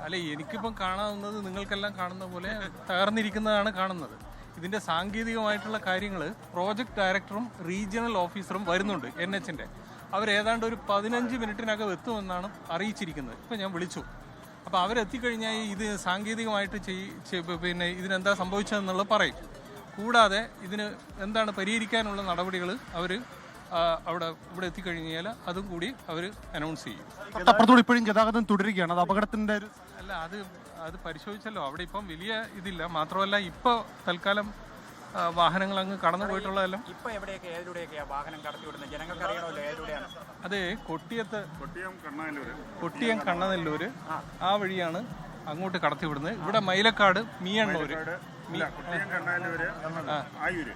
അല്ല, എനിക്കിപ്പം കാണാവുന്നത് നിങ്ങൾക്കെല്ലാം കാണുന്ന പോലെ തകർന്നിരിക്കുന്നതാണ് കാണുന്നത്. ഇതിൻ്റെ സാങ്കേതികമായിട്ടുള്ള കാര്യങ്ങൾ പ്രോജക്റ്റ് ഡയറക്ടറും റീജിയണൽ ഓഫീസറും വരുന്നുണ്ട് NH-ൻ്റെ. അവരേതാണ്ട് ഒരു 15 മിനിറ്റിനകം എത്തുമെന്നാണ് അറിയിച്ചിരിക്കുന്നത്. ഇപ്പം ഞാൻ വിളിച്ചു. അപ്പോൾ അവരെത്തിക്കഴിഞ്ഞാൽ ഇത് സാങ്കേതികമായിട്ട് പിന്നെ ഇതിനെന്താ സംഭവിച്ചതെന്നുള്ളത് പറയും. കൂടാതെ ഇതിന് എന്താണ് പരിഹരിക്കാനുള്ള നടപടികൾ അവർ ഇവിടെ എത്തിക്കഴിഞ്ഞാൽ അതും കൂടി അവർ അനൗൺസ് ചെയ്യും. അപ്പുറത്തോട് ഇപ്പോഴും ഗതാഗതം തുടരുകയാണ്. അത് അപകടത്തിന്റെ അല്ല, അത് പരിശോധിച്ചല്ലോ. അവിടെ ഇപ്പം വലിയ ഇതില്ല. മാത്രമല്ല ഇപ്പോൾ തൽക്കാലം വാഹനങ്ങൾ അങ്ങ് കടന്നു പോയിട്ടുള്ളതെല്ലാം അതെ കൊട്ടിയം കണ്ണനെല്ലൂര് ആ വഴിയാണ് അങ്ങോട്ട് കടത്തിവിടുന്നത്. ഇവിടെ മൈലക്കാട് മീയണ്ണൂര് ആയൂര്.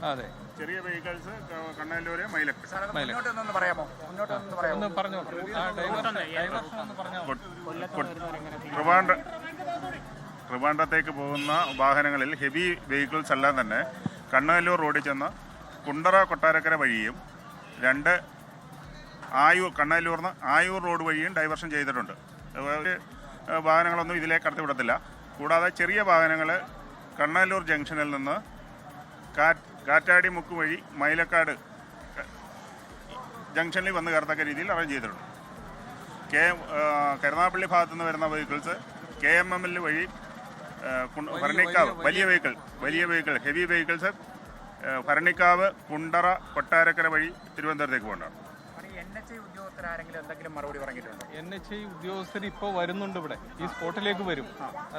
അതെ, ചെറിയ വെഹിക്കിൾസ് കണ്ണല്ലൂര് മൈലക്കാട്. ഒന്ന് പറഞ്ഞോളൂ. ട്രിവാൻഡ്രത്തേക്ക് പോകുന്ന വാഹനങ്ങളിൽ ഹെവി വെഹിക്കിൾസ് എല്ലാം തന്നെ കണ്ണല്ലൂർ റോഡിൽ ചെന്ന് കുണ്ടറ കൊട്ടാരക്കര വഴിയും കണ്ണല്ലൂർന്ന് ആയൂർ റോഡ് വഴിയും ഡൈവേർഷൻ ചെയ്തിട്ടുണ്ട്. വാഹനങ്ങളൊന്നും ഇതിലേക്ക് കടത്തിവിടത്തില്ല. കൂടാതെ ചെറിയ വാഹനങ്ങൾ കണ്ണല്ലൂർ ജംഗ്ഷനിൽ നിന്ന് കാറ്റാടി മുക്ക് വഴി മൈലക്കാട് ജംഗ്ഷനിൽ വന്ന് കയറത്തക്ക രീതിയിൽ അറേഞ്ച് ചെയ്തിട്ടുണ്ട്. കരുനാഗപ്പള്ളി ഭാഗത്തു നിന്ന് വരുന്ന വെഹിക്കിൾസ് KMML വഴി ഭരണിക്കാവ് വലിയ vehicle heavy vehicles Bharanikkavu Kundara Kottarakkara വഴി തിരുവനന്തപുരത്തേക്ക് പോകേണ്ടതാണ്. NHI ഉദ്യോഗസ്ഥർ ഇപ്പോൾ വരുന്നുണ്ട്. ഇവിടെ ഈ സ്പോട്ടിലേക്ക് വരും.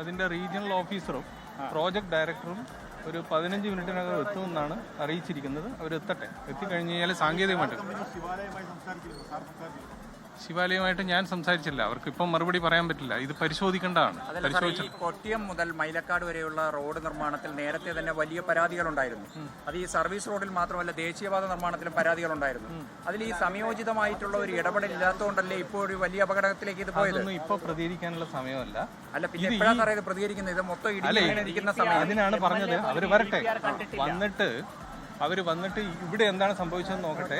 അതിൻ്റെ റീജിയണൽ ഓഫീസറും പ്രോജക്ട് ഡയറക്ടറും ഒരു 15 മിനിറ്റിനകം എത്തുമെന്നാണ് അറിയിച്ചിരിക്കുന്നത്. എത്തിക്കഴിഞ്ഞ് കഴിഞ്ഞാൽ സാങ്കേതികമായിട്ട് ശിവാലയമായിട്ട് ഞാൻ സംസാരിച്ചില്ല. അവർക്ക് ഇപ്പം മറുപടി പറയാൻ പറ്റില്ല. ഇത് പരിശോധിക്കേണ്ടതാണ്. കൊട്ടിയം മുതൽ മൈലക്കാട് വരെയുള്ള റോഡ് നിർമ്മാണത്തിൽ നേരത്തെ തന്നെ വലിയ പരാതികളുണ്ടായിരുന്നു. അത് ഈ സർവീസ് റോഡിൽ മാത്രമല്ല ദേശീയപാത നിർമ്മാണത്തിലും പരാതികളുണ്ടായിരുന്നു. അതിൽ ഈ സംയോജിതമായിട്ടുള്ള ഒരു ഇടപെടൽ ഇല്ലാത്തതുകൊണ്ടല്ലേ ഇപ്പോൾ ഒരു വലിയ അപകടത്തിലേക്ക് ഇത് പോയത്? ഇപ്പോൾ പ്രതികരിക്കാനുള്ള സമയമല്ല. അല്ല, പിന്നെ എപ്പോഴാണ് അറിയാതെ പ്രതികരിക്കുന്നത്? ഇത് മൊത്തം ഇടിക്കുന്ന സമയം. അതിനാണ് പറഞ്ഞത് അവർ വരട്ടെ. വന്നിട്ട് ഇവിടെ എന്താണ് സംഭവിച്ചതെന്ന് നോക്കട്ടെ.